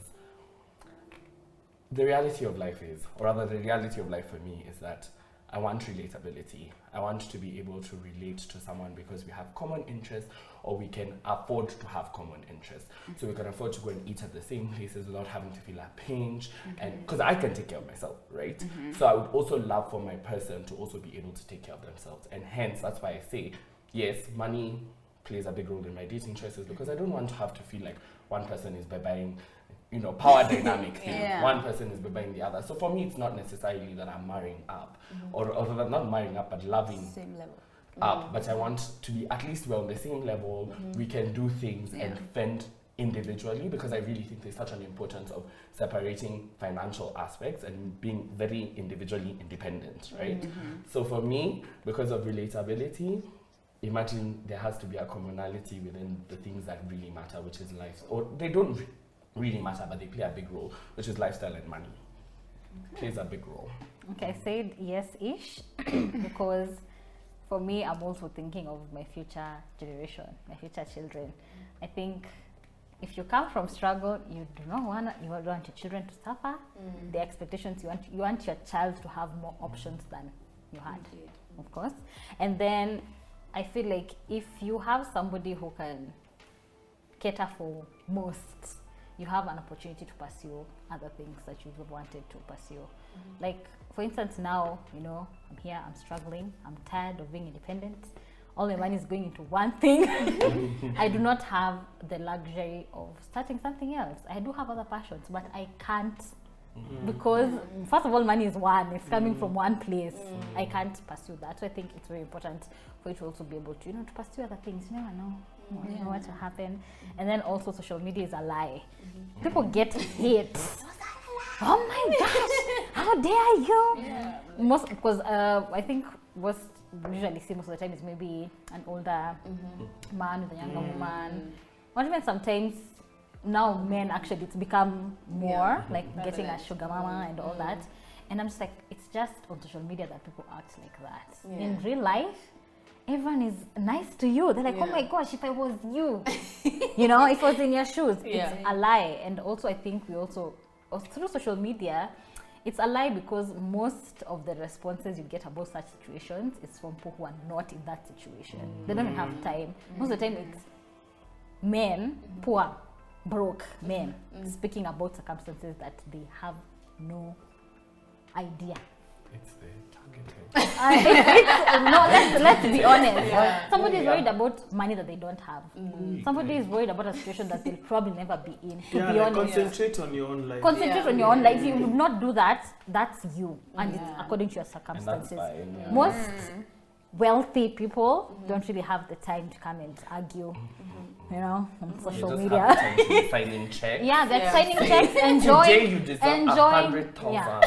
the reality of life is, or rather the reality of life for me is that I want relatability. I want to be able to relate to someone because we have common interests, or we can afford to have common interests. So we can afford to go and eat at the same places without having to feel a pinch, and because I can take care of myself, right? So I would also love for my person to also be able to take care of themselves, and hence that's why I say yes, money plays a big role in my dating choices, because I don't want to have to feel like one person is buying, you know, power dynamic thing. One person is buying the other. So for me, it's not necessarily that I'm marrying up, or not marrying up, but loving Same level. up. But I want to be at least we're on the same level. We can do things and fend individually, because I really think there's such an importance of separating financial aspects and being very individually independent, right? So for me, because of relatability, imagine there has to be a commonality within the things that really matter, which is life, or they don't really matter, but they play a big role, which is lifestyle and money. Plays a big role. Okay, I said yes-ish because for me, I'm also thinking of my future generation, my future children. I think if you come from struggle, you don't want your children to suffer. The expectations, you want your child to have more options than you had, of course. And then I feel like if you have somebody who can cater for most, you have an opportunity to pursue other things that you've wanted to pursue. Like, for instance, now, you know, I'm here, I'm struggling, I'm tired of being independent. All my money is going into one thing. I do not have the luxury of starting something else. I do have other passions, but I can't because, first of all, money is one. It's coming from one place. I can't pursue that. So I think it's very important for you to also be able to, you know, to pursue other things. You never know. You know what will happen. And then also social media is a lie. People get hate. Oh my gosh, how dare you? Most, because I think what we usually see most of the time is maybe an older man with a younger woman. Or even sometimes now men actually, it's become more like getting a sugar mama and all that. And I'm just like, it's just on social media that people act like that. In real life, everyone is nice to you. They're like, oh my gosh, if I was you, you know, if I was in your shoes, it's a lie. And also I think we also, through social media, it's a lie because most of the responses you get about such situations is from people who are not in that situation. They don't even have time. Most of the time it's men, poor, broke men, speaking about circumstances that they have no idea. It's the targeted. No, let's be honest. Somebody is worried about money that they don't have. Somebody is worried about a situation that they'll probably never be in. To be honest, concentrate on your own life. Concentrate on your own life. If you would not do that, that's you, and it's according to your circumstances. And that's fine, Most wealthy people don't really have the time to come and argue. You know, on social just media. have time to sign in checks. Yeah, they're signing checks, enjoying. Today you deserve 100,000.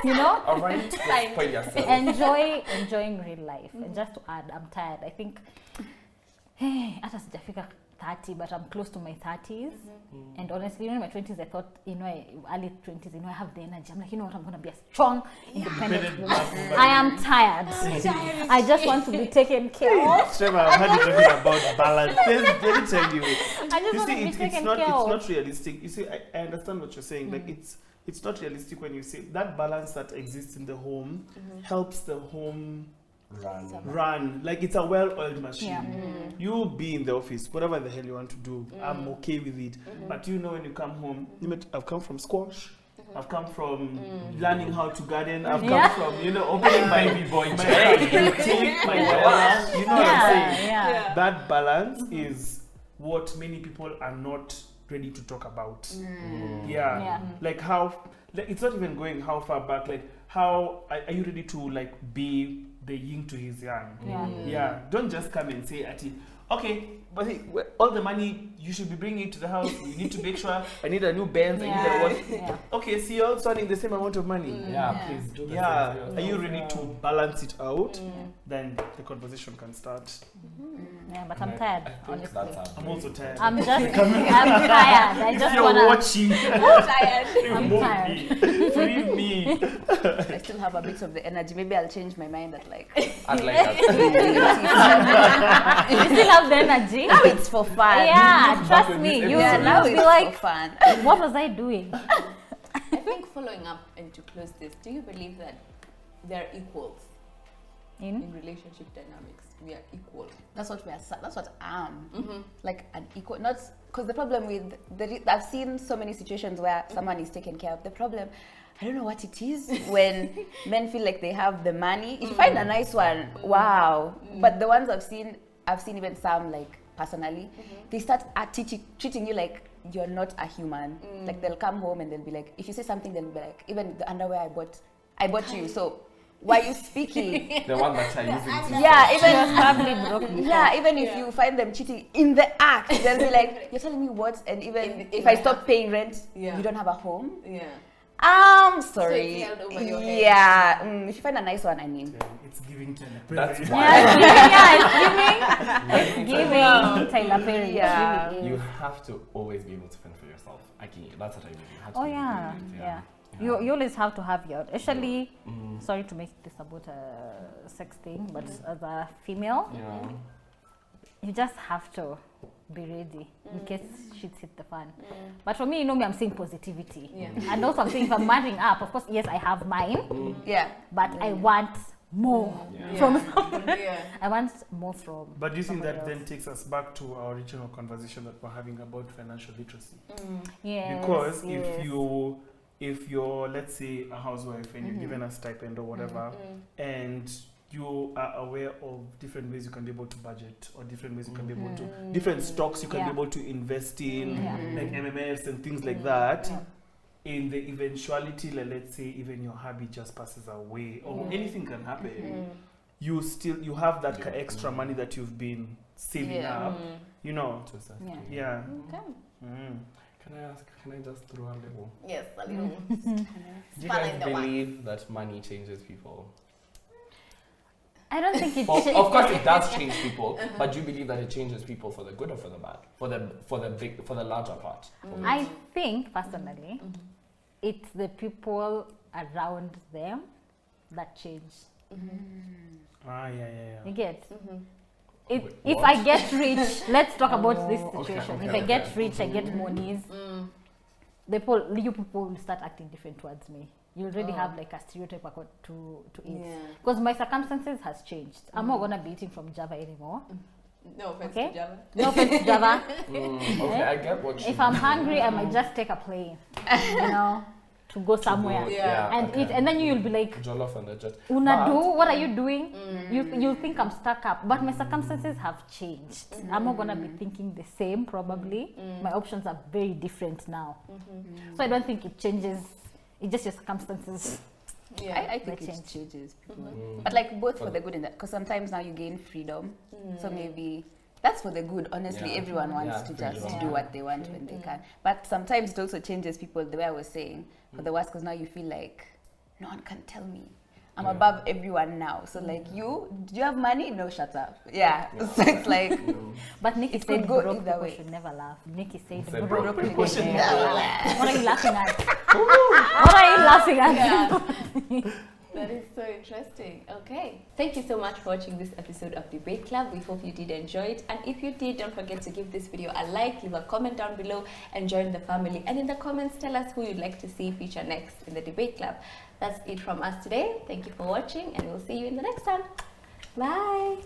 You know, All right, spoil yourself. enjoying real life. And just to add, I'm tired. I think, hey, hata sijafika 30, but I'm close to my 30s. And honestly, in my 20s, I thought, early 20s, I have the energy. I'm like, you know what, I'm going to be a strong, independent woman. I am tired. I just want to be taken care of. Trevor, I've heard you talking about balance. Let me tell you. I just want to be taken care of. It's not realistic. You see, I understand what you're saying. Like, it's not realistic when you say that balance that exists in the home helps the home run. Like, it's a well-oiled machine. You'll be in the office, whatever the hell you want to do. I'm okay with it. But when you come home, I've come from squash. I've come from learning how to garden. I've come from, opening my boutique, my whatever. You know what I'm saying? Yeah. That balance is what many people are not ready to talk about. Like how, it's not even going how far back. Like, how are you ready to be the yin to his yang? Don't just come and say, okay, but all the money you should be bringing to the house, you need to make sure I need a new Benz, I need a what. Okay, so you're also earning the same amount of money. Please do the Are you ready to balance it out? Then the conversation can start. Yeah, but I'm tired, I think honestly. I'm also tired. I'm tired. I just You're want to... watching. I'm tired. Free me. I still have a bit of the energy. Maybe I'll change my mind at I'd like that. You still have the energy? Now it's for fun. Yeah, trust me. You now will it's be like, for fun. what was I doing? I think following up and to close this, do you believe that they're equals in relationship dynamics? We are equal. That's what I am. Like an equal, not because the problem with I've seen so many situations where someone is taken care of. The problem, I don't know what it is when men feel like they have the money. If you find a nice one, wow. But the ones I've seen even some personally, they start treating you like you're not a human. Like they'll come home and they'll be like, if you say something, they'll be like, even the underwear I bought you. So why are you speaking? The one that you're using. Even if you find them cheating in the act, they'll be like, you're telling me what? And even if I stop paying rent, you don't have a home? Yeah. I'm sorry. So it's held over your head. Yeah. If you find a nice one, I mean. It's giving telepathy. That's why. It's giving Tyler Perry. Yeah. It really You is. have to always be able to fend for yourself. That's what I mean. You have to Oh be yeah, able to, yeah. You always have to have your, actually, sorry to make this about a sex thing, but as a female, you just have to be ready in case shit hit the fan. But for me, I'm saying positivity. And also I'm saying if I'm marrying up, of course, yes, I have mine, but I want more from I want more from But do you think that else. then takes us back to our original conversation that we're having about financial literacy? Yes, Because yes. if you're, let's say, a housewife and you're given a stipend or whatever, and you are aware of different ways you can be able to budget, or different ways you can be able to, different stocks you can be able to invest in, like MMFs and things like that, in the eventuality, let's say even your hubby just passes away, or anything can happen, you have that extra money that you've been saving up, To a certain degree. yeah. Can I just throw a little? Yes, a little. Do you guys Spotlight the one. believe that money changes people? I don't think it Of course, it does change people, but do you believe that it changes people for the good or for the bad? For the larger part? I think personally, it's the people around them that change. You get? If I get rich, let's talk about this situation. If I get rich, I get monies. You people will start acting different towards me. You already have a stereotype to eat. Because my circumstances has changed. I'm not gonna be eating from Java anymore. No offense to Java. No offense to Java. Okay, I get what you If I'm hungry, I might just take a plane, to go somewhere and eat. And then you'll be like, Jollof and the jet. Unadu, what are you doing? You'll think I'm stuck up. But my circumstances have changed. I'm not gonna be thinking the same probably. My options are very different now. So I don't think it changes. It's just your circumstances. I think it changes people. But both for the good in that, because sometimes now you gain freedom. So maybe that's for the good. Honestly, everyone wants to just do what they want when they can. But sometimes it also changes people, the way I was saying, for the worst, because now you feel like no one can tell me I'm above everyone now. So like do you have money? No, shut up. Yeah. So it's like But Nikki it said could go broke either people way. should never laugh. Nikki said Said broke broke people should never laugh. What are you laughing at? What What are you laughing at? Yeah. That is so interesting. Okay. Thank you so much for watching this episode of Debate Club. We hope you did enjoy it. And if you did, don't forget to give this video a like, leave a comment down below, and join the family. And in the comments, tell us who you'd like to see feature next in the Debate Club. That's it from us today. Thank you for watching, and we'll see you in the next one. Bye.